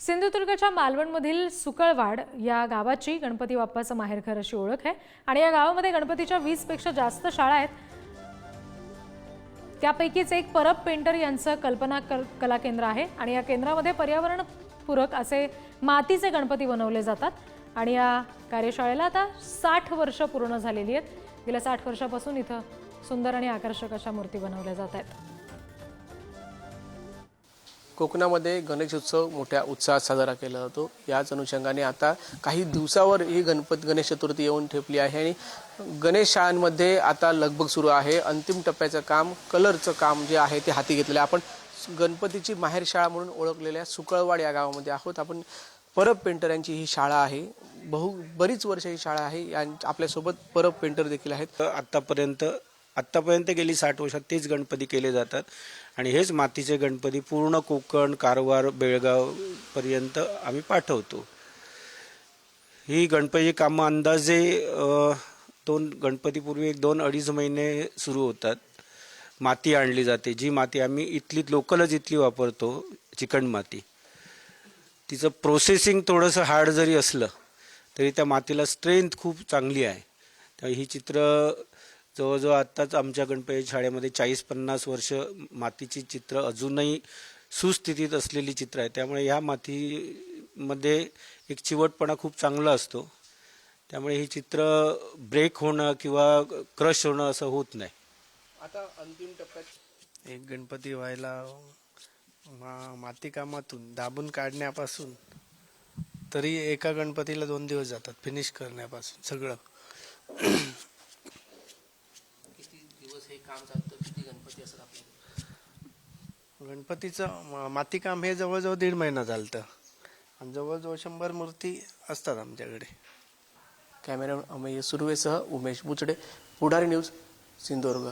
सिंधुदुर्गच्या मालवणमधील सुकळवाड या गावाची गणपती बाप्पाचं माहेरघर अशी ओळख आहे आणि या गावामध्ये गणपतीच्या 20 पेक्षा जास्त शाळा आहेत। त्यापैकीच एक परब पेंटर यांचं कल्पना कला केंद्र आहे आणि या केंद्रामध्ये पर्यावरणपूरक असे मातीचे गणपती बनवले जातात आणि या कार्यशाळेला आता 60 वर्ष पूर्ण झालेली आहेत। गेल्या 60 वर्षापासून इथं सुंदर आणि आकर्षक अशा मूर्ती बनवल्या जात आहेत। कोकणामध्ये गणेशोत्सव मोठ्या उत्साहात साजरा केला जातो। याच अनुषंगाने आता काही दिवसावर ही गणेश चतुर्थी येऊन ठेपली आहे आणि गणेश शाळांमध्ये आता लगबग सुरू आहे। अंतिम टप्प्याचं काम, कलरचं काम जे आहे ते हाती घेतलेलं आहे। आपण गणपतीची माहेर शाळा म्हणून ओळखलेल्या सुकळवाड या गावामध्ये आहोत। आपण परब पेंटर यांची ही शाळा आहे। बरीच वर्ष ही शाळा आहे। आपल्यासोबत परब पेंटर देखील आहेत। आत्तापर्यंत गेली 60 वर्षात तेच गणपती केले जातात आणि हेच मातीचे गणपती पूर्ण कोकण, कारवार, बेळगाव पर्यंत आम्ही पाठवतो। ही गणपती कामं अंदाजे गणपतीपूर्वी 2-2.5 महिने सुरू होतात। माती आणली जाते, जी माती आम्ही इथली वापरतो, चिकण माती। तिचं प्रोसेसिंग थोडंसं हार्ड जरी असलं तरी त्या मातीला स्ट्रेंथ खूप चांगली आहे। तर ही चित्र जवळजवळ आत्ताच आमच्या गणपती शाळेमध्ये 40-50 वर्ष मातीची चित्र अजूनही सुस्थितीत असलेली चित्र आहे। त्यामुळे ह्या मातीमध्ये एक चिवटपणा खूप चांगला असतो। त्यामुळे ही चित्र ब्रेक होणं किंवा क्रश होणं असं होत नाही। आता अंतिम टप्प्यात एक गणपती व्हायला माती कामातून दाबून काढण्यापासून तरी एका गणपतीला 2 दिवस जातात फिनिश करण्यापासून सगळं। गणपतीचं मातीकाम हे जवळजवळ 1.5 महिना चालतं आणि जवळजवळ 100 मूर्ती असतात आमच्याकडे। कॅमेरामन अमेय सुर्वेसह उमेश बुचडे, पुढारी न्यूज, सिंधुदुर्ग।